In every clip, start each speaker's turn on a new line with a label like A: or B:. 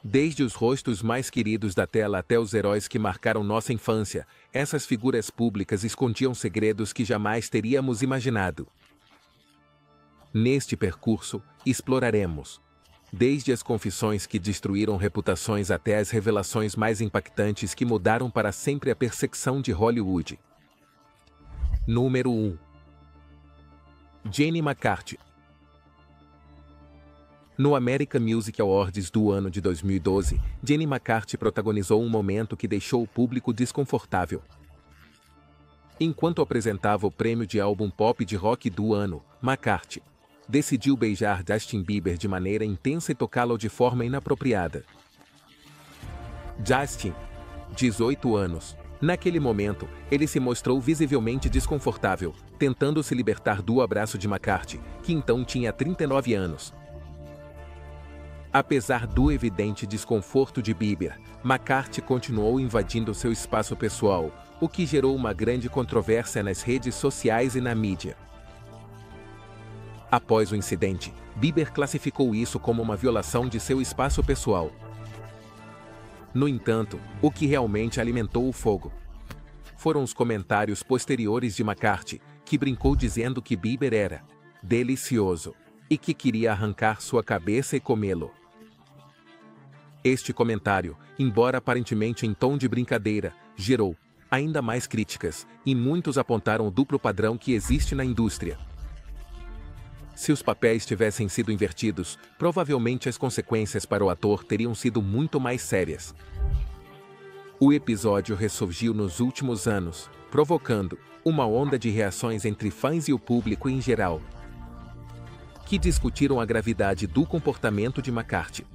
A: Desde os rostos mais queridos da tela até os heróis que marcaram nossa infância, essas figuras públicas escondiam segredos que jamais teríamos imaginado. Neste percurso, exploraremos desde as confissões que destruíram reputações até as revelações mais impactantes que mudaram para sempre a percepção de Hollywood. Número 1. Jenny McCarthy. No American Music Awards do ano de 2012, Jenny McCarthy protagonizou um momento que deixou o público desconfortável. Enquanto apresentava o prêmio de álbum pop de rock do ano, McCarthy decidiu beijar Justin Bieber de maneira intensa e tocá-lo de forma inapropriada. Justin, 18 anos. Naquele momento, ele se mostrou visivelmente desconfortável, tentando se libertar do abraço de McCarthy, que então tinha 39 anos. Apesar do evidente desconforto de Bieber, McCarthy continuou invadindo seu espaço pessoal, o que gerou uma grande controvérsia nas redes sociais e na mídia. Após o incidente, Bieber classificou isso como uma violação de seu espaço pessoal. No entanto, o que realmente alimentou o fogo foram os comentários posteriores de McCarthy, que brincou dizendo que Bieber era delicioso e que queria arrancar sua cabeça e comê-lo. Este comentário, embora aparentemente em tom de brincadeira, gerou ainda mais críticas, e muitos apontaram o duplo padrão que existe na indústria. Se os papéis tivessem sido invertidos, provavelmente as consequências para o ator teriam sido muito mais sérias. O episódio ressurgiu nos últimos anos, provocando uma onda de reações entre fãs e o público em geral, que discutiram a gravidade do comportamento de McCarthy.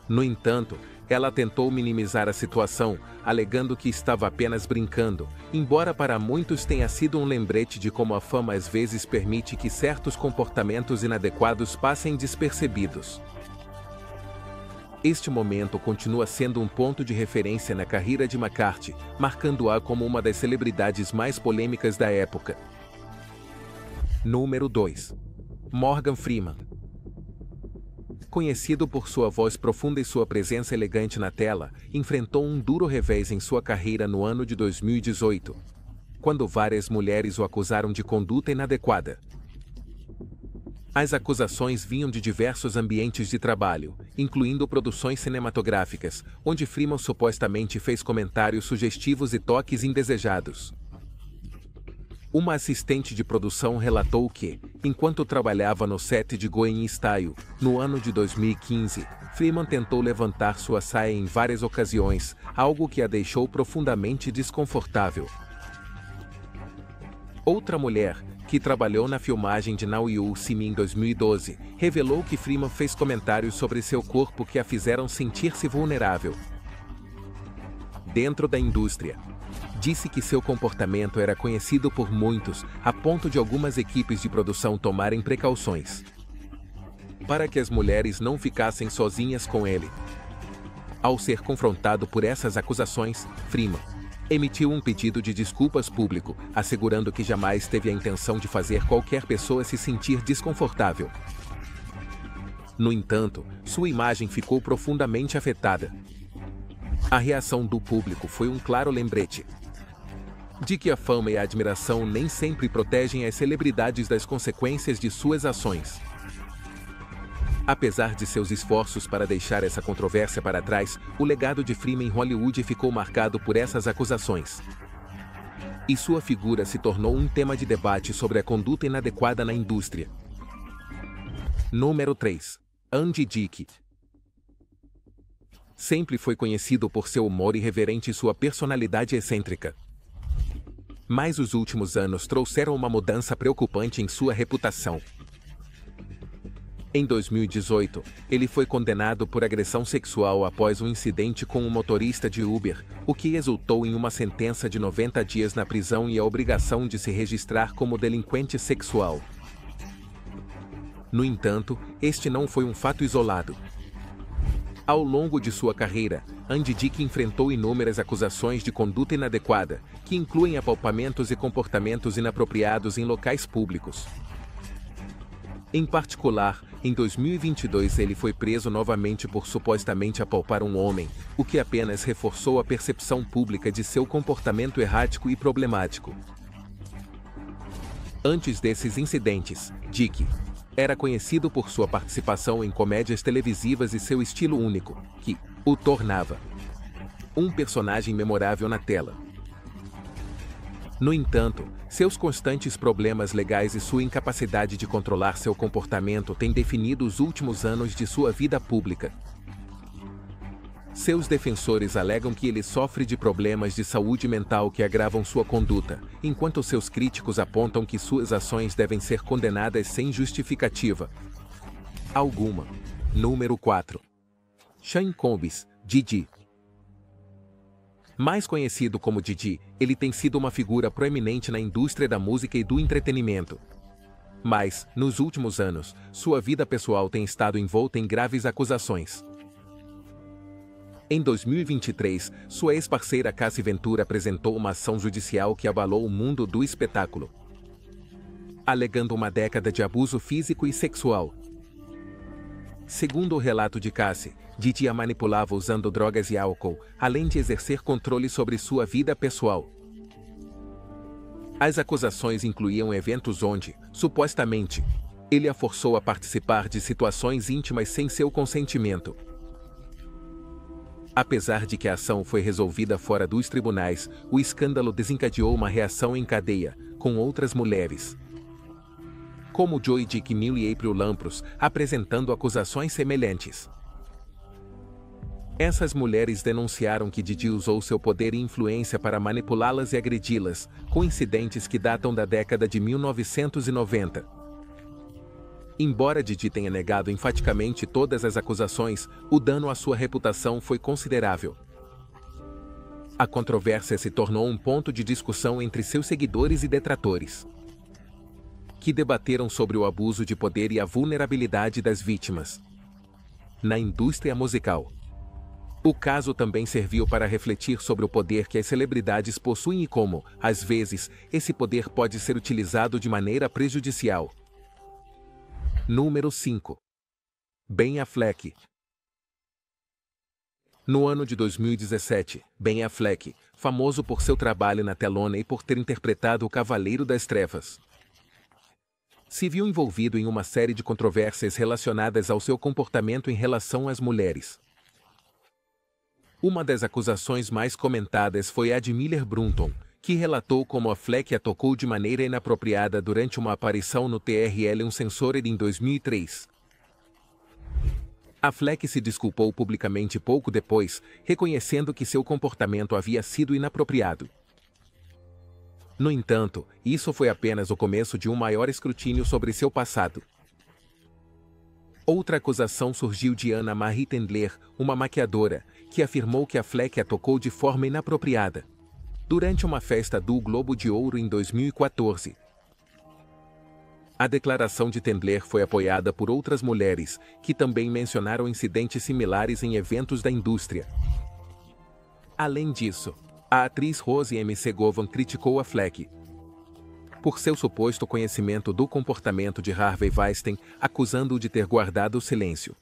A: No entanto, ela tentou minimizar a situação, alegando que estava apenas brincando, embora para muitos tenha sido um lembrete de como a fama às vezes permite que certos comportamentos inadequados passem despercebidos. Este momento continua sendo um ponto de referência na carreira de McCarthy, marcando-a como uma das celebridades mais polêmicas da época. Número 2. Morgan Freeman. Conhecido por sua voz profunda e sua presença elegante na tela, enfrentou um duro revés em sua carreira no ano de 2018, quando várias mulheres o acusaram de conduta inadequada. As acusações vinham de diversos ambientes de trabalho, incluindo produções cinematográficas, onde Freeman supostamente fez comentários sugestivos e toques indesejados. Uma assistente de produção relatou que, enquanto trabalhava no set de Going Style, no ano de 2015, Freeman tentou levantar sua saia em várias ocasiões, algo que a deixou profundamente desconfortável. Outra mulher, que trabalhou na filmagem de Now You See Me em 2012, revelou que Freeman fez comentários sobre seu corpo que a fizeram sentir-se vulnerável. Dentro da indústria, disse que seu comportamento era conhecido por muitos, a ponto de algumas equipes de produção tomarem precauções para que as mulheres não ficassem sozinhas com ele. Ao ser confrontado por essas acusações, Freeman emitiu um pedido de desculpas público, assegurando que jamais teve a intenção de fazer qualquer pessoa se sentir desconfortável. No entanto, sua imagem ficou profundamente afetada. A reação do público foi um claro lembrete de que a fama e a admiração nem sempre protegem as celebridades das consequências de suas ações. Apesar de seus esforços para deixar essa controvérsia para trás, o legado de Freeman em Hollywood ficou marcado por essas acusações. E sua figura se tornou um tema de debate sobre a conduta inadequada na indústria. Número 3. Andy Dick. Sempre foi conhecido por seu humor irreverente e sua personalidade excêntrica. Mas os últimos anos trouxeram uma mudança preocupante em sua reputação. Em 2018, ele foi condenado por agressão sexual após um incidente com um motorista de Uber, o que resultou em uma sentença de 90 dias na prisão e a obrigação de se registrar como delinquente sexual. No entanto, este não foi um fato isolado. Ao longo de sua carreira, Andy Dick enfrentou inúmeras acusações de conduta inadequada, que incluem apalpamentos e comportamentos inapropriados em locais públicos. Em particular, Em 2022 ele foi preso novamente por supostamente apalpar um homem, o que apenas reforçou a percepção pública de seu comportamento errático e problemático. Antes desses incidentes, Dick era conhecido por sua participação em comédias televisivas e seu estilo único, que o tornava um personagem memorável na tela. No entanto, seus constantes problemas legais e sua incapacidade de controlar seu comportamento têm definido os últimos anos de sua vida pública. Seus defensores alegam que ele sofre de problemas de saúde mental que agravam sua conduta, enquanto seus críticos apontam que suas ações devem ser condenadas sem justificativa alguma. Número 4. Sean Combs, Diddy. Mais conhecido como Diddy, ele tem sido uma figura proeminente na indústria da música e do entretenimento. Mas, nos últimos anos, sua vida pessoal tem estado envolta em graves acusações. Em 2023, sua ex-parceira Cassie Ventura apresentou uma ação judicial que abalou o mundo do espetáculo, alegando uma década de abuso físico e sexual. Segundo o relato de Cassie, Diddy a manipulava usando drogas e álcool, além de exercer controle sobre sua vida pessoal. As acusações incluíam eventos onde, supostamente, ele a forçou a participar de situações íntimas sem seu consentimento. Apesar de que a ação foi resolvida fora dos tribunais, o escândalo desencadeou uma reação em cadeia, com outras mulheres, como Joy DeCamillo e April Lampros, apresentando acusações semelhantes. Essas mulheres denunciaram que Diddy usou seu poder e influência para manipulá-las e agredi-las, com incidentes que datam da década de 1990. Embora Diddy tenha negado enfaticamente todas as acusações, o dano à sua reputação foi considerável. A controvérsia se tornou um ponto de discussão entre seus seguidores e detratores, que debateram sobre o abuso de poder e a vulnerabilidade das vítimas na indústria musical. O caso também serviu para refletir sobre o poder que as celebridades possuem e como, às vezes, esse poder pode ser utilizado de maneira prejudicial. Número 5. Ben Affleck. No ano de 2017, Ben Affleck, famoso por seu trabalho na telona e por ter interpretado o Cavaleiro das Trevas, se viu envolvido em uma série de controvérsias relacionadas ao seu comportamento em relação às mulheres. Uma das acusações mais comentadas foi a de Miller Brunton, que relatou como Affleck a tocou de maneira inapropriada durante uma aparição no TRL Uncensored em 2003. Affleck se desculpou publicamente pouco depois, reconhecendo que seu comportamento havia sido inapropriado. No entanto, isso foi apenas o começo de um maior escrutínio sobre seu passado. Outra acusação surgiu de Anna Marie Tendler, uma maquiadora, que afirmou que Affleck a tocou de forma inapropriada durante uma festa do Globo de Ouro em 2014. A declaração de Tendler foi apoiada por outras mulheres, que também mencionaram incidentes similares em eventos da indústria. Além disso, a atriz Rose M. Segovan criticou Affleck por seu suposto conhecimento do comportamento de Harvey Weinstein, acusando-o de ter guardado o silêncio.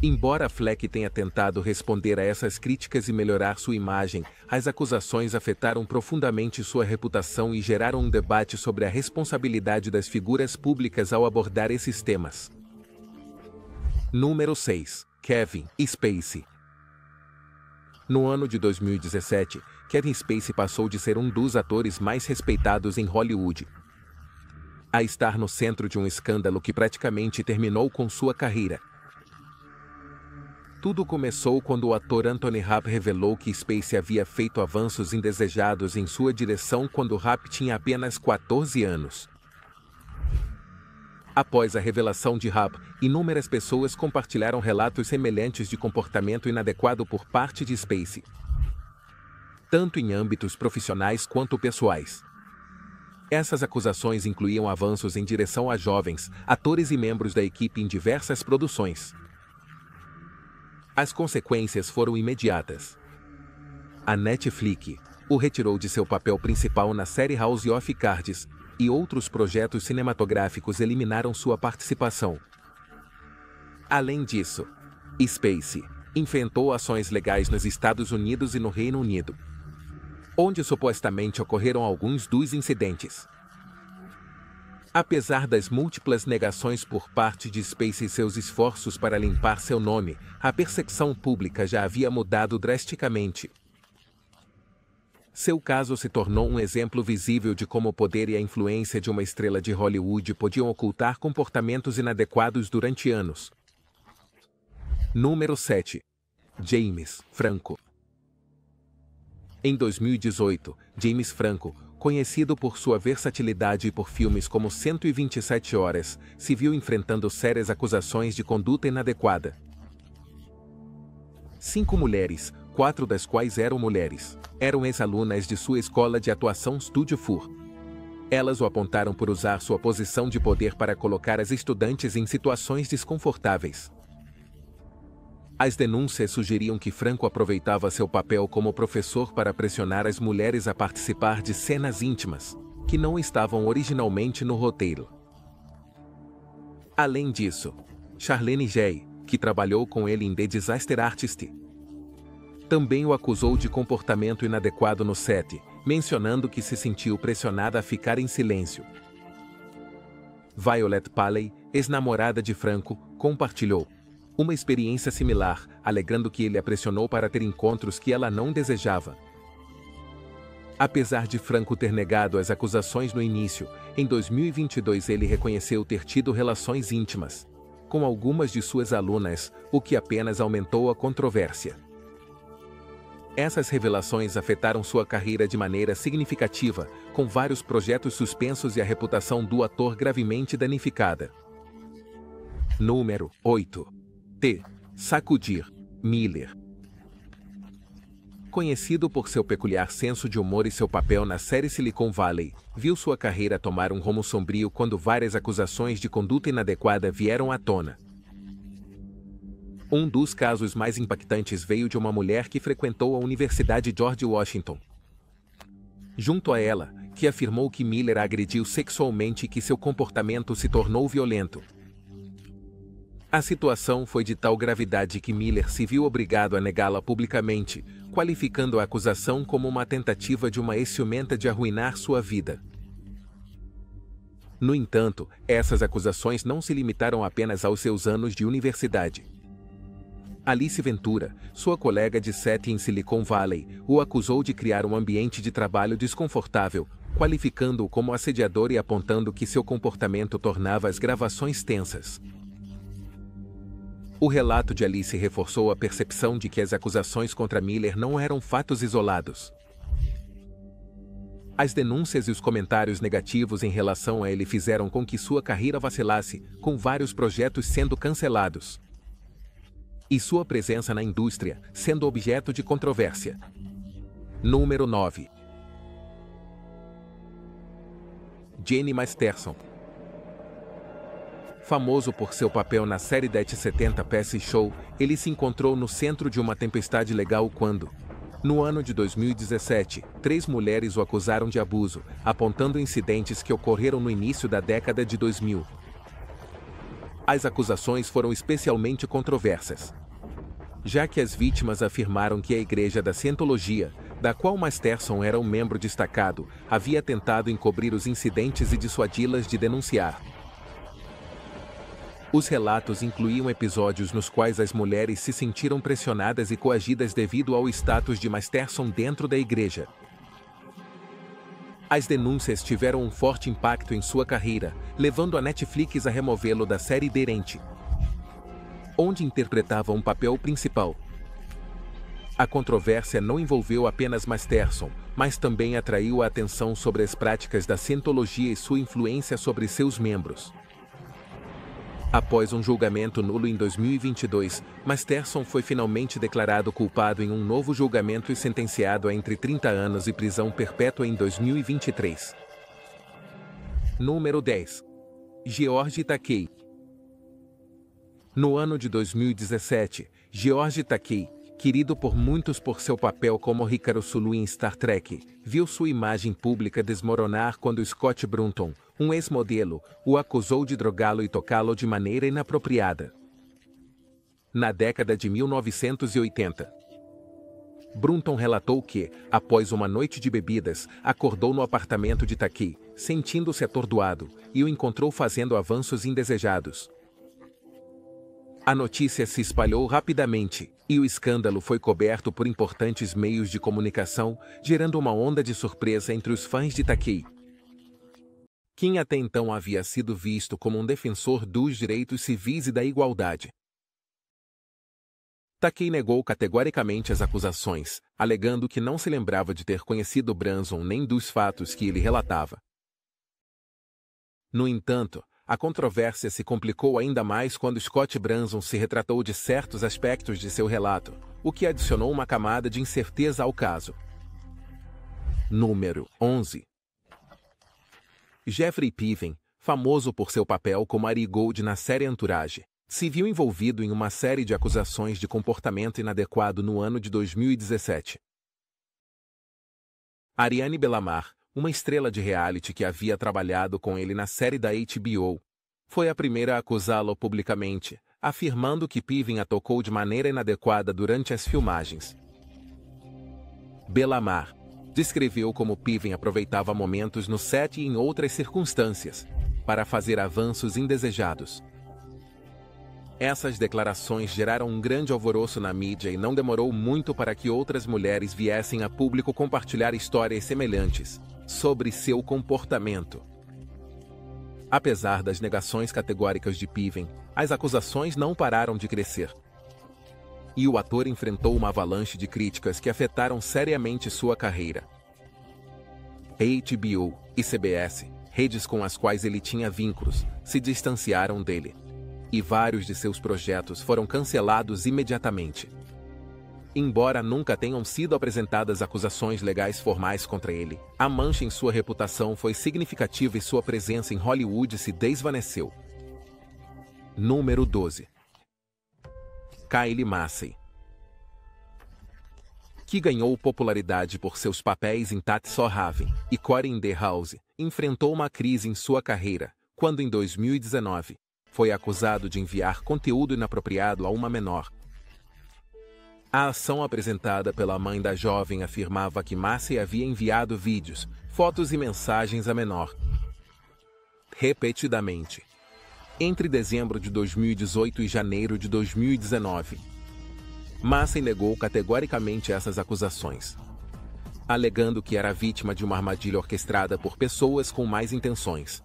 A: Embora Affleck tenha tentado responder a essas críticas e melhorar sua imagem, as acusações afetaram profundamente sua reputação e geraram um debate sobre a responsabilidade das figuras públicas ao abordar esses temas. Número 6. Kevin Spacey. No ano de 2017, Kevin Spacey passou de ser um dos atores mais respeitados em Hollywood a estar no centro de um escândalo que praticamente terminou com sua carreira. Tudo começou quando o ator Anthony Rapp revelou que Spacey havia feito avanços indesejados em sua direção quando Rapp tinha apenas 14 anos. Após a revelação de Rapp, inúmeras pessoas compartilharam relatos semelhantes de comportamento inadequado por parte de Spacey, tanto em âmbitos profissionais quanto pessoais. Essas acusações incluíam avanços em direção a jovens, atores e membros da equipe em diversas produções. As consequências foram imediatas. A Netflix o retirou de seu papel principal na série House of Cards, e outros projetos cinematográficos eliminaram sua participação. Além disso, Spacey enfrentou ações legais nos Estados Unidos e no Reino Unido, onde supostamente ocorreram alguns dos incidentes. Apesar das múltiplas negações por parte de Spacey e seus esforços para limpar seu nome, a percepção pública já havia mudado drasticamente. Seu caso se tornou um exemplo visível de como o poder e a influência de uma estrela de Hollywood podiam ocultar comportamentos inadequados durante anos. Número 7. James Franco. Em 2018, James Franco, conhecido por sua versatilidade e por filmes como 127 Horas, se viu enfrentando sérias acusações de conduta inadequada. 5 mulheres, 4 das quais eram mulheres, eram ex-alunas de sua escola de atuação Studio Fur. Elas o apontaram por usar sua posição de poder para colocar as estudantes em situações desconfortáveis. As denúncias sugeriam que Franco aproveitava seu papel como professor para pressionar as mulheres a participar de cenas íntimas, que não estavam originalmente no roteiro. Além disso, Charlene Jay, que trabalhou com ele em The Disaster Artist, também o acusou de comportamento inadequado no set, mencionando que se sentiu pressionada a ficar em silêncio. Violet Paley, ex-namorada de Franco, compartilhou uma experiência similar, alegando que ele a pressionou para ter encontros que ela não desejava. Apesar de Franco ter negado as acusações no início, em 2022 ele reconheceu ter tido relações íntimas com algumas de suas alunas, o que apenas aumentou a controvérsia. Essas revelações afetaram sua carreira de maneira significativa, com vários projetos suspensos e a reputação do ator gravemente danificada. Número 8. Sacudir Miller. Conhecido por seu peculiar senso de humor e seu papel na série Silicon Valley, viu sua carreira tomar um rumo sombrio quando várias acusações de conduta inadequada vieram à tona. Um dos casos mais impactantes veio de uma mulher que frequentou a Universidade George Washington. Junto a ela, que afirmou que Miller a agrediu sexualmente e que seu comportamento se tornou violento. A situação foi de tal gravidade que Miller se viu obrigado a negá-la publicamente, qualificando a acusação como uma tentativa de uma ex-ciumenta de arruinar sua vida. No entanto, essas acusações não se limitaram apenas aos seus anos de universidade. Alice Ventura, sua colega de set em Silicon Valley, o acusou de criar um ambiente de trabalho desconfortável, qualificando-o como assediador e apontando que seu comportamento tornava as gravações tensas. O relato de Alice reforçou a percepção de que as acusações contra Miller não eram fatos isolados. As denúncias e os comentários negativos em relação a ele fizeram com que sua carreira vacilasse, com vários projetos sendo cancelados. E sua presença na indústria sendo objeto de controvérsia. Número 9. Jenny Masterson. Famoso por seu papel na série Det 70 Pace Show, ele se encontrou no centro de uma tempestade legal quando, no ano de 2017, 3 mulheres o acusaram de abuso, apontando incidentes que ocorreram no início da década de 2000. As acusações foram especialmente controversas, já que as vítimas afirmaram que a Igreja da Cientologia, da qual Masterson era um membro destacado, havia tentado encobrir os incidentes e dissuadi-las de denunciar. Os relatos incluíam episódios nos quais as mulheres se sentiram pressionadas e coagidas devido ao status de Masterson dentro da igreja. As denúncias tiveram um forte impacto em sua carreira, levando a Netflix a removê-lo da série Derrente, onde interpretava um papel principal. A controvérsia não envolveu apenas Masterson, mas também atraiu a atenção sobre as práticas da Cientologia e sua influência sobre seus membros. Após um julgamento nulo em 2022, Masterson foi finalmente declarado culpado em um novo julgamento e sentenciado a entre 30 anos e prisão perpétua em 2023. Número 10. George Takei. No ano de 2017, George Takei, querido por muitos por seu papel como Ricardo Sulu em Star Trek, viu sua imagem pública desmoronar quando Scott Brunton, um ex-modelo, o acusou de drogá-lo e tocá-lo de maneira inapropriada. Na década de 1980, Brunton relatou que, após uma noite de bebidas, acordou no apartamento de Takei, sentindo-se atordoado, e o encontrou fazendo avanços indesejados. A notícia se espalhou rapidamente, e o escândalo foi coberto por importantes meios de comunicação, gerando uma onda de surpresa entre os fãs de Takei. Quem até então havia sido visto como um defensor dos direitos civis e da igualdade. Takei negou categoricamente as acusações, alegando que não se lembrava de ter conhecido Branson nem dos fatos que ele relatava. No entanto, a controvérsia se complicou ainda mais quando Scott Branson se retratou de certos aspectos de seu relato, o que adicionou uma camada de incerteza ao caso. Número 11. Jeffrey Piven, famoso por seu papel como Ari Gold na série Entourage, se viu envolvido em uma série de acusações de comportamento inadequado no ano de 2017. Ariane Belamar, uma estrela de reality que havia trabalhado com ele na série da HBO, foi a primeira a acusá-lo publicamente, afirmando que Piven a tocou de maneira inadequada durante as filmagens. Belamar descreveu como Piven aproveitava momentos no set e em outras circunstâncias para fazer avanços indesejados. Essas declarações geraram um grande alvoroço na mídia e não demorou muito para que outras mulheres viessem a público compartilhar histórias semelhantes sobre seu comportamento. Apesar das negações categóricas de Piven, as acusações não pararam de crescer. E o ator enfrentou uma avalanche de críticas que afetaram seriamente sua carreira. HBO e CBS, redes com as quais ele tinha vínculos, se distanciaram dele. E vários de seus projetos foram cancelados imediatamente. Embora nunca tenham sido apresentadas acusações legais formais contra ele, a mancha em sua reputação foi significativa e sua presença em Hollywood se desvaneceu. Número 12. Kyle Massey, que ganhou popularidade por seus papéis em Tat Sohaven e Corey in the House, enfrentou uma crise em sua carreira, quando em 2019, foi acusado de enviar conteúdo inapropriado a uma menor. A ação apresentada pela mãe da jovem afirmava que Massey havia enviado vídeos, fotos e mensagens à menor repetidamente, entre dezembro de 2018 e janeiro de 2019. Massey negou categoricamente essas acusações, alegando que era vítima de uma armadilha orquestrada por pessoas com más intenções.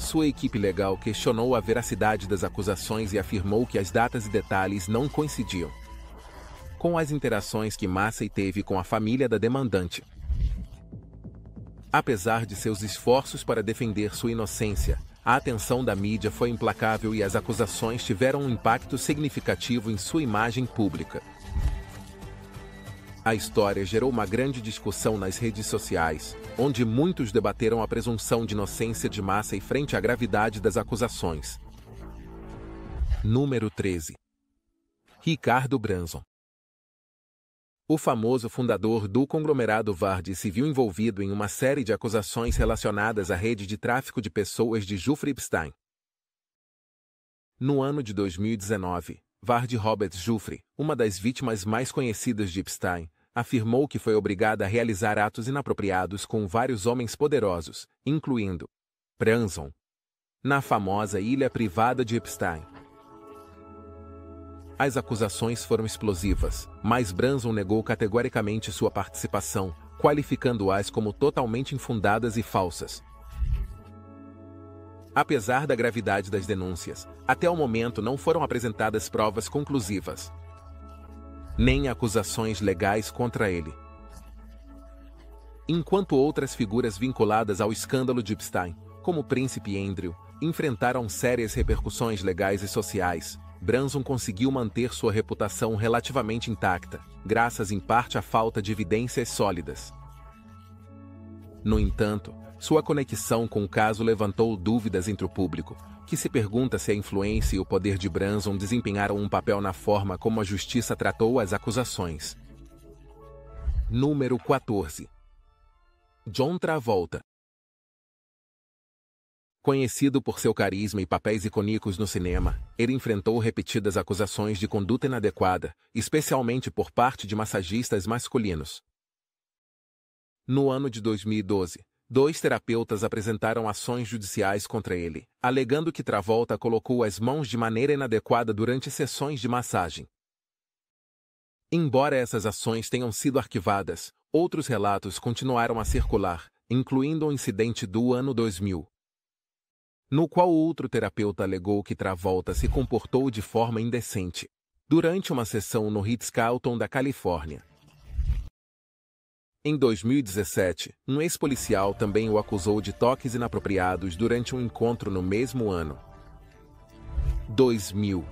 A: Sua equipe legal questionou a veracidade das acusações e afirmou que as datas e detalhes não coincidiam com as interações que Massey teve com a família da demandante. Apesar de seus esforços para defender sua inocência, a atenção da mídia foi implacável e as acusações tiveram um impacto significativo em sua imagem pública. A história gerou uma grande discussão nas redes sociais, onde muitos debateram a presunção de inocência de Massey frente à gravidade das acusações. Número 13. Ricardo Branson. O famoso fundador do conglomerado Vard se viu envolvido em uma série de acusações relacionadas à rede de tráfico de pessoas de Jeffrey Epstein. No ano de 2019, Vard Roberts Giuffre, uma das vítimas mais conhecidas de Epstein, afirmou que foi obrigada a realizar atos inapropriados com vários homens poderosos, incluindo Branson, na famosa ilha privada de Epstein. As acusações foram explosivas, mas Branson negou categoricamente sua participação, qualificando-as como totalmente infundadas e falsas. Apesar da gravidade das denúncias, até o momento não foram apresentadas provas conclusivas, nem acusações legais contra ele. Enquanto outras figuras vinculadas ao escândalo de Epstein, como o príncipe Andrew, enfrentaram sérias repercussões legais e sociais, Branson conseguiu manter sua reputação relativamente intacta, graças em parte à falta de evidências sólidas. No entanto, Sua conexão com o caso levantou dúvidas entre o público, que se pergunta se a influência e o poder de Branson desempenharam um papel na forma como a justiça tratou as acusações. Número 14. John Travolta. Conhecido por seu carisma e papéis icônicos no cinema, ele enfrentou repetidas acusações de conduta inadequada, especialmente por parte de massagistas masculinos. No ano de 2012, 2 terapeutas apresentaram ações judiciais contra ele, alegando que Travolta colocou as mãos de maneira inadequada durante sessões de massagem. Embora essas ações tenham sido arquivadas, outros relatos continuaram a circular, incluindo o incidente do ano 2000. No qual outro terapeuta alegou que Travolta se comportou de forma indecente durante uma sessão no Ritz-Carlton da Califórnia. Em 2017, um ex-policial também o acusou de toques inapropriados durante um encontro no mesmo ano. 2000.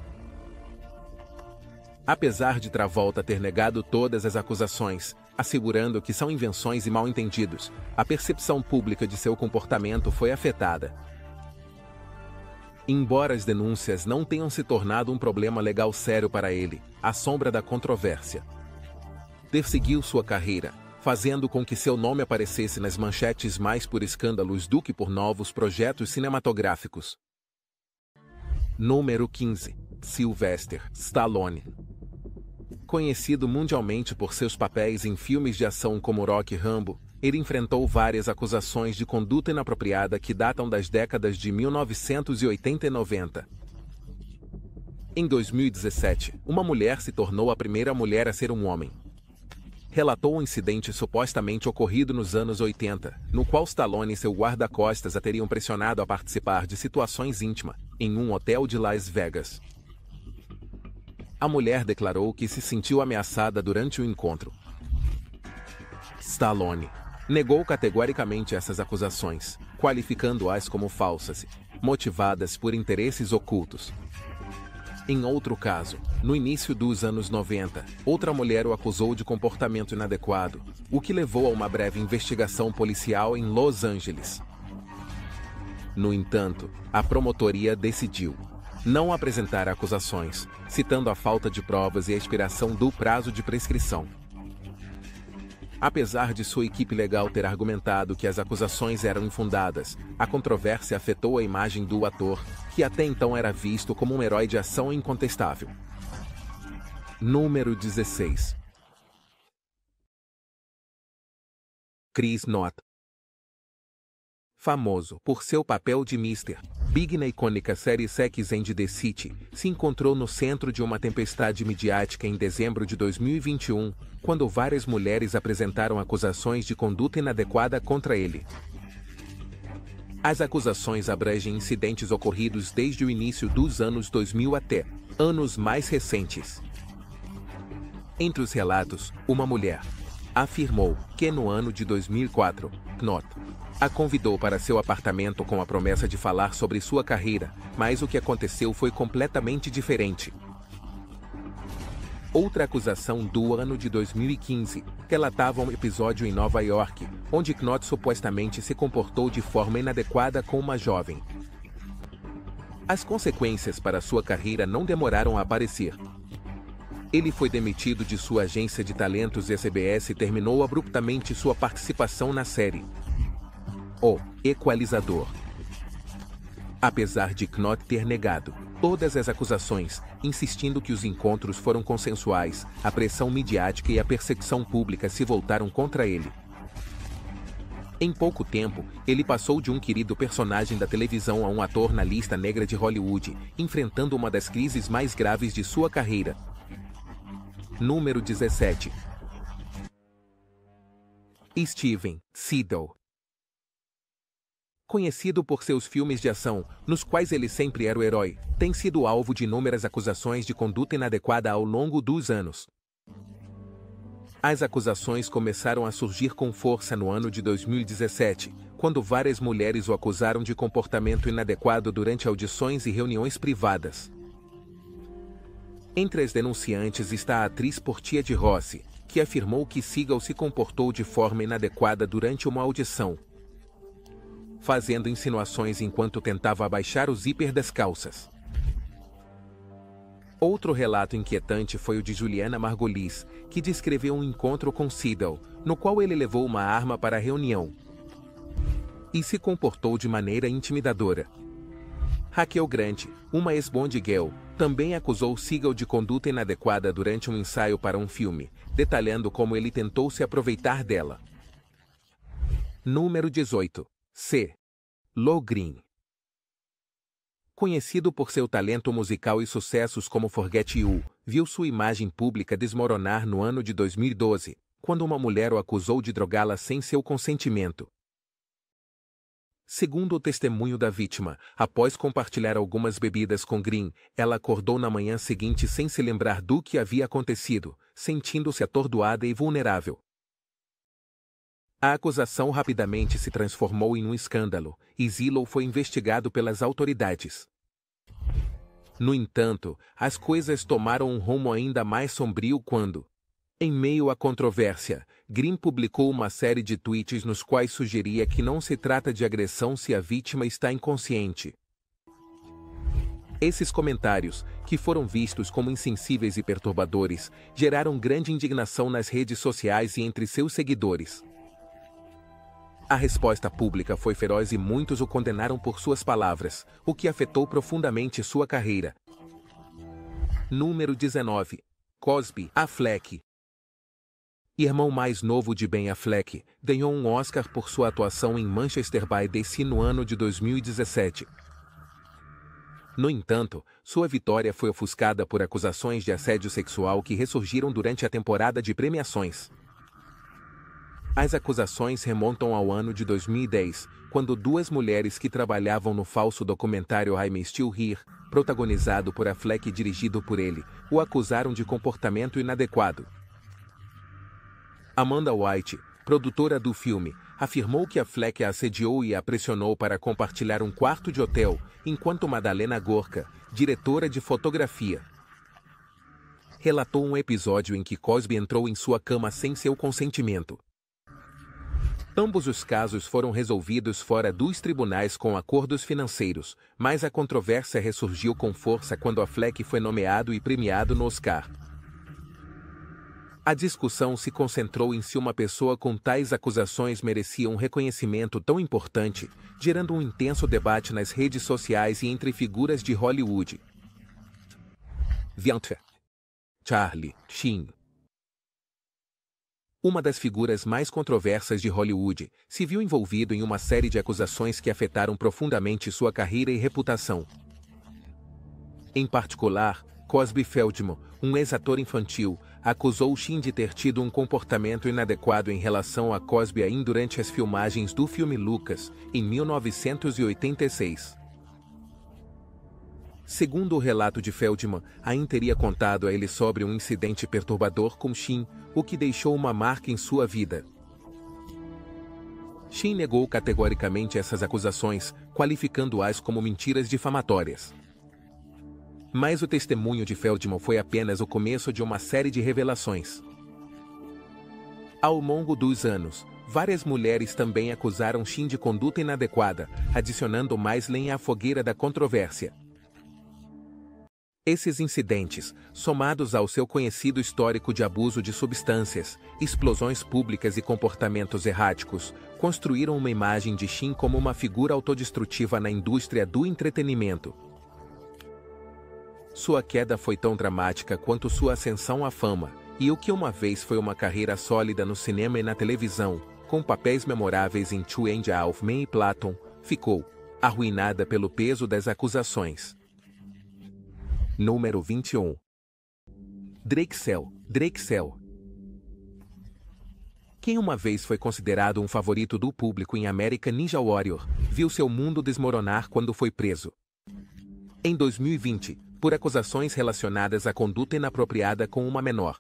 A: Apesar de Travolta ter negado todas as acusações, assegurando que são invenções e mal-entendidos, a percepção pública de seu comportamento foi afetada. Embora as denúncias não tenham se tornado um problema legal sério para ele, à sombra da controvérsia, perseguiu sua carreira, fazendo com que seu nome aparecesse nas manchetes mais por escândalos do que por novos projetos cinematográficos. Número 15. Sylvester Stallone. Conhecido mundialmente por seus papéis em filmes de ação como Rocky e Rambo, ele enfrentou várias acusações de conduta inapropriada que datam das décadas de 1980 e 90. Em 2017, uma mulher se tornou a primeira mulher a ser um homem. Relatou um incidente supostamente ocorrido nos anos 80, no qual Stallone e seu guarda-costas a teriam pressionado a participar de situações íntimas, em um hotel de Las Vegas. A mulher declarou que se sentiu ameaçada durante o encontro. Stallone negou categoricamente essas acusações, qualificando-as como falsas, motivadas por interesses ocultos. Em outro caso, no início dos anos 90, outra mulher o acusou de comportamento inadequado, o que levou a uma breve investigação policial em Los Angeles. No entanto, a promotoria decidiu não apresentar acusações, citando a falta de provas e a expiração do prazo de prescrição. Apesar de sua equipe legal ter argumentado que as acusações eram infundadas, a controvérsia afetou a imagem do ator, que até então era visto como um herói de ação incontestável. Número 16. Chris Knott. Famoso por seu papel de Mr. Big na icônica série Sex and the City, se encontrou no centro de uma tempestade midiática em dezembro de 2021, quando várias mulheres apresentaram acusações de conduta inadequada contra ele. As acusações abrangem incidentes ocorridos desde o início dos anos 2000 até anos mais recentes. Entre os relatos, uma mulher afirmou que no ano de 2004, Knott a convidou para seu apartamento com a promessa de falar sobre sua carreira, mas o que aconteceu foi completamente diferente. Outra acusação do ano de 2015 relatava um episódio em Nova York, onde Knott supostamente se comportou de forma inadequada com uma jovem. As consequências para sua carreira não demoraram a aparecer. Ele foi demitido de sua agência de talentos e a CBS terminou abruptamente sua participação na série O Equalizador. Apesar de Knott ter negado todas as acusações, insistindo que os encontros foram consensuais, a pressão midiática e a perseguição pública se voltaram contra ele. Em pouco tempo, ele passou de um querido personagem da televisão a um ator na lista negra de Hollywood, enfrentando uma das crises mais graves de sua carreira. Número 17. Steven Seagal. Conhecido por seus filmes de ação, nos quais ele sempre era o herói, tem sido alvo de inúmeras acusações de conduta inadequada ao longo dos anos. As acusações começaram a surgir com força no ano de 2017, quando várias mulheres o acusaram de comportamento inadequado durante audições e reuniões privadas. Entre as denunciantes está a atriz Portia de Rossi, que afirmou que Seagal se comportou de forma inadequada durante uma audição. fazendo insinuações enquanto tentava abaixar o zíper das calças. Outro relato inquietante foi o de Juliana Margolis, que descreveu um encontro com Seidel, no qual ele levou uma arma para a reunião e se comportou de maneira intimidadora. Raquel Grant, uma ex-Bond Girl, também acusou Seidel de conduta inadequada durante um ensaio para um filme, detalhando como ele tentou se aproveitar dela. Número 18. C. Lohengrin. Conhecido por seu talento musical e sucessos como Forget You, viu sua imagem pública desmoronar no ano de 2012, quando uma mulher o acusou de drogá-la sem seu consentimento. Segundo o testemunho da vítima, após compartilhar algumas bebidas com Green, ela acordou na manhã seguinte sem se lembrar do que havia acontecido, sentindo-se atordoada e vulnerável. A acusação rapidamente se transformou em um escândalo, e Zillow foi investigado pelas autoridades. No entanto, as coisas tomaram um rumo ainda mais sombrio quando, em meio à controvérsia, Green publicou uma série de tweets nos quais sugeria que não se trata de agressão se a vítima está inconsciente. Esses comentários, que foram vistos como insensíveis e perturbadores, geraram grande indignação nas redes sociais e entre seus seguidores. A resposta pública foi feroz e muitos o condenaram por suas palavras, o que afetou profundamente sua carreira. Número 19. Cosby Affleck. Irmão mais novo de Ben Affleck, ganhou um Oscar por sua atuação em Manchester by the Sea no ano de 2017. No entanto, sua vitória foi ofuscada por acusações de assédio sexual que ressurgiram durante a temporada de premiações. As acusações remontam ao ano de 2010, quando duas mulheres que trabalhavam no falso documentário I'm Still Here, protagonizado por Affleck e dirigido por ele, o acusaram de comportamento inadequado. Amanda White, produtora do filme, afirmou que Affleck a assediou e a pressionou para compartilhar um quarto de hotel, enquanto Madalena Gorka, diretora de fotografia, relatou um episódio em que Cosby entrou em sua cama sem seu consentimento. Ambos os casos foram resolvidos fora dos tribunais com acordos financeiros, mas a controvérsia ressurgiu com força quando Affleck foi nomeado e premiado no Oscar. A discussão se concentrou em se uma pessoa com tais acusações merecia um reconhecimento tão importante, gerando um intenso debate nas redes sociais e entre figuras de Hollywood. Charlie Sheen, uma das figuras mais controversas de Hollywood, se viu envolvido em uma série de acusações que afetaram profundamente sua carreira e reputação. Em particular, Cosby Feldman, um ex-ator infantil, acusou Sheen de ter tido um comportamento inadequado em relação a Cosby ainda durante as filmagens do filme Lucas, em 1986. Segundo o relato de Feldman, Ayn teria contado a ele sobre um incidente perturbador com Sheen, o que deixou uma marca em sua vida. Sheen negou categoricamente essas acusações, qualificando-as como mentiras difamatórias. Mas o testemunho de Feldman foi apenas o começo de uma série de revelações. Ao longo dos anos, várias mulheres também acusaram Sheen de conduta inadequada, adicionando mais lenha à fogueira da controvérsia. Esses incidentes, somados ao seu conhecido histórico de abuso de substâncias, explosões públicas e comportamentos erráticos, construíram uma imagem de Sheen como uma figura autodestrutiva na indústria do entretenimento. Sua queda foi tão dramática quanto sua ascensão à fama, e o que uma vez foi uma carreira sólida no cinema e na televisão, com papéis memoráveis em Two and a Half Men e Platon, ficou arruinada pelo peso das acusações. Número 21. Drexel. Quem uma vez foi considerado um favorito do público em American Ninja Warrior, viu seu mundo desmoronar quando foi preso. Em 2020, por acusações relacionadas à conduta inapropriada com uma menor.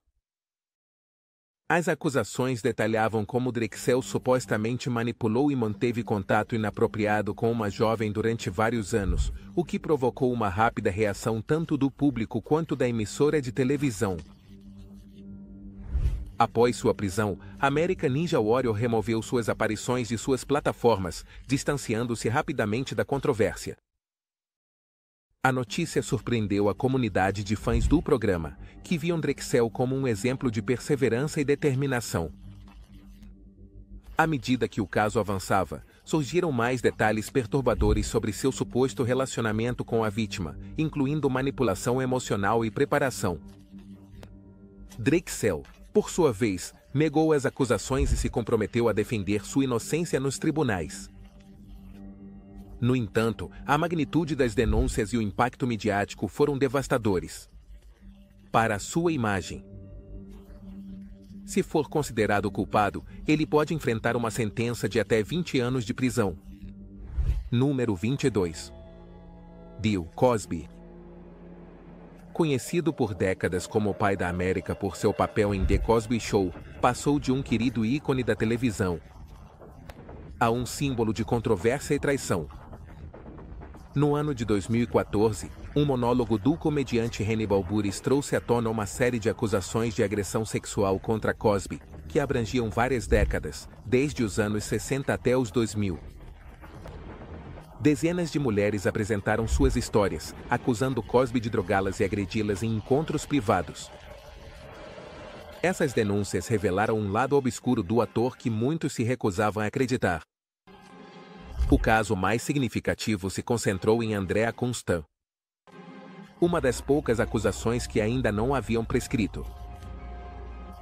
A: As acusações detalhavam como Drexel supostamente manipulou e manteve contato inapropriado com uma jovem durante vários anos, o que provocou uma rápida reação tanto do público quanto da emissora de televisão. Após sua prisão, American Ninja Warrior removeu suas aparições de suas plataformas, distanciando-se rapidamente da controvérsia. A notícia surpreendeu a comunidade de fãs do programa, que viam Drexel como um exemplo de perseverança e determinação. À medida que o caso avançava, surgiram mais detalhes perturbadores sobre seu suposto relacionamento com a vítima, incluindo manipulação emocional e preparação. Drexel, por sua vez, negou as acusações e se comprometeu a defender sua inocência nos tribunais. No entanto, a magnitude das denúncias e o impacto midiático foram devastadores para sua imagem. Se for considerado culpado, ele pode enfrentar uma sentença de até 20 anos de prisão. Número 22. Bill Cosby. Conhecido por décadas como o pai da América por seu papel em The Cosby Show, passou de um querido ícone da televisão a um símbolo de controvérsia e traição. No ano de 2014, um monólogo do comediante Hannibal Buress trouxe à tona uma série de acusações de agressão sexual contra Cosby, que abrangiam várias décadas, desde os anos 60 até os 2000. Dezenas de mulheres apresentaram suas histórias, acusando Cosby de drogá-las e agredi-las em encontros privados. Essas denúncias revelaram um lado obscuro do ator que muitos se recusavam a acreditar. O caso mais significativo se concentrou em Andrea Constant, uma das poucas acusações que ainda não haviam prescrito.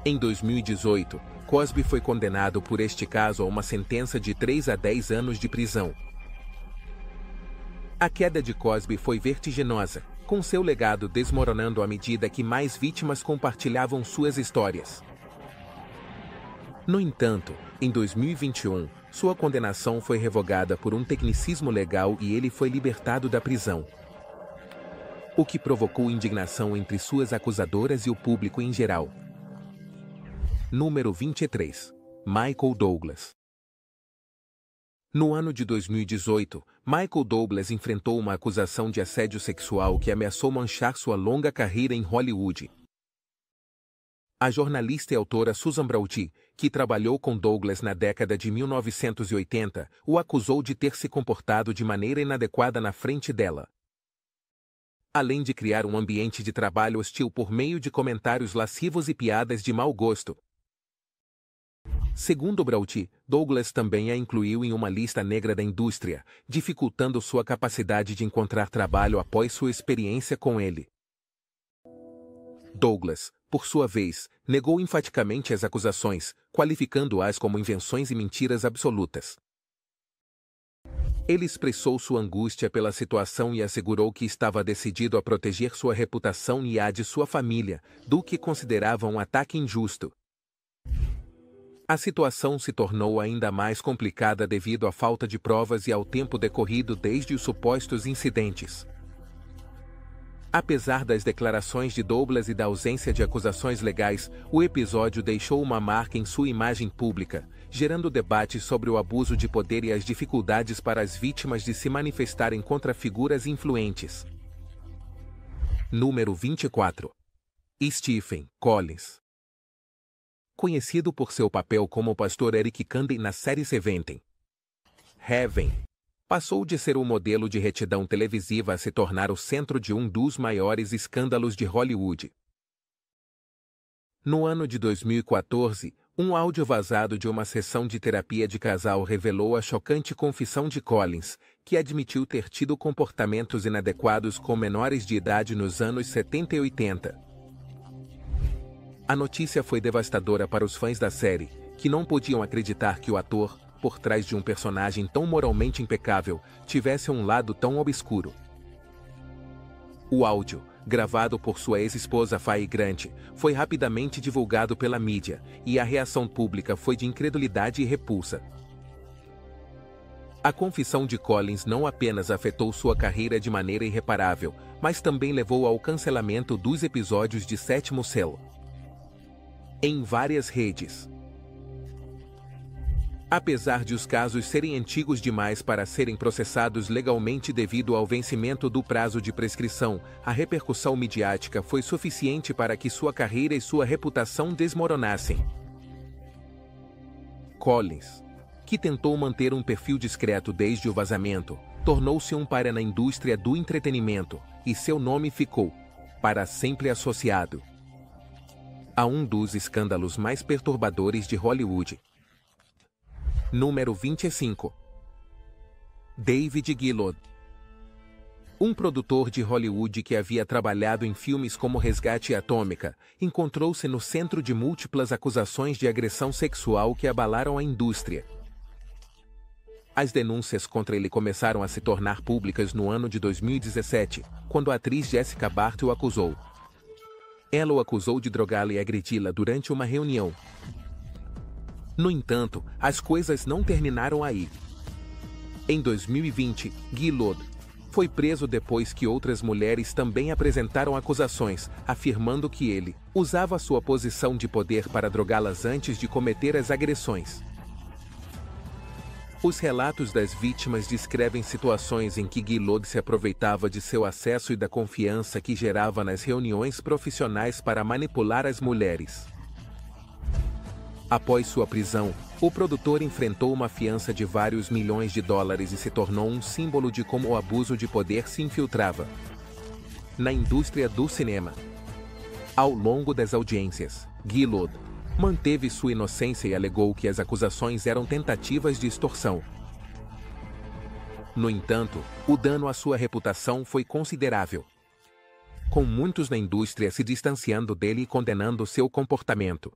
A: Em 2018, Cosby foi condenado por este caso a uma sentença de 3 a 10 anos de prisão. A queda de Cosby foi vertiginosa, com seu legado desmoronando à medida que mais vítimas compartilhavam suas histórias. No entanto, em 2021, sua condenação foi revogada por um tecnicismo legal e ele foi libertado da prisão, o que provocou indignação entre suas acusadoras e o público em geral. Número 23. Michael Douglas. No ano de 2018, Michael Douglas enfrentou uma acusação de assédio sexual que ameaçou manchar sua longa carreira em Hollywood. A jornalista e autora Susan Brauty, que trabalhou com Douglas na década de 1980, o acusou de ter se comportado de maneira inadequada na frente dela, além de criar um ambiente de trabalho hostil por meio de comentários lascivos e piadas de mau gosto. Segundo Brauty, Douglas também a incluiu em uma lista negra da indústria, dificultando sua capacidade de encontrar trabalho após sua experiência com ele. Douglas, por sua vez, negou enfaticamente as acusações, qualificando-as como invenções e mentiras absolutas. Ele expressou sua angústia pela situação e assegurou que estava decidido a proteger sua reputação e a de sua família, do que considerava um ataque injusto. A situação se tornou ainda mais complicada devido à falta de provas e ao tempo decorrido desde os supostos incidentes. Apesar das declarações de Douglas e da ausência de acusações legais, o episódio deixou uma marca em sua imagem pública, gerando debates sobre o abuso de poder e as dificuldades para as vítimas de se manifestarem contra figuras influentes. Número 24. Stephen Collins. Conhecido por seu papel como o pastor Eric Kanden na série Seventeen Heaven, passou de ser um modelo de retidão televisiva a se tornar o centro de um dos maiores escândalos de Hollywood. No ano de 2014, um áudio vazado de uma sessão de terapia de casal revelou a chocante confissão de Collins, que admitiu ter tido comportamentos inadequados com menores de idade nos anos 70 e 80. A notícia foi devastadora para os fãs da série, que não podiam acreditar que o ator, por trás de um personagem tão moralmente impecável, tivesse um lado tão obscuro. O áudio, gravado por sua ex-esposa Faye Grant, foi rapidamente divulgado pela mídia, e a reação pública foi de incredulidade e repulsa. A confissão de Collins não apenas afetou sua carreira de maneira irreparável, mas também levou ao cancelamento dos episódios de Sétimo Selo em várias redes. Apesar de os casos serem antigos demais para serem processados legalmente devido ao vencimento do prazo de prescrição, a repercussão midiática foi suficiente para que sua carreira e sua reputação desmoronassem. Collins, que tentou manter um perfil discreto desde o vazamento, tornou-se um pária na indústria do entretenimento, e seu nome ficou, para sempre associado, a um dos escândalos mais perturbadores de Hollywood. Número 25. David Gillard. Um produtor de Hollywood que havia trabalhado em filmes como Resgate Atômica, encontrou-se no centro de múltiplas acusações de agressão sexual que abalaram a indústria. As denúncias contra ele começaram a se tornar públicas no ano de 2017, quando a atriz Jessica Barth o acusou. Ela o acusou de drogá-la e agredi-la durante uma reunião. No entanto, as coisas não terminaram aí. Em 2020, Gillard foi preso depois que outras mulheres também apresentaram acusações, afirmando que ele usava sua posição de poder para drogá-las antes de cometer as agressões. Os relatos das vítimas descrevem situações em que Gillard se aproveitava de seu acesso e da confiança que gerava nas reuniões profissionais para manipular as mulheres. Após sua prisão, o produtor enfrentou uma fiança de vários milhões de dólares e se tornou um símbolo de como o abuso de poder se infiltrava na indústria do cinema. Ao longo das audiências, Gillard manteve sua inocência e alegou que as acusações eram tentativas de extorsão. No entanto, o dano à sua reputação foi considerável, com muitos na indústria se distanciando dele e condenando seu comportamento.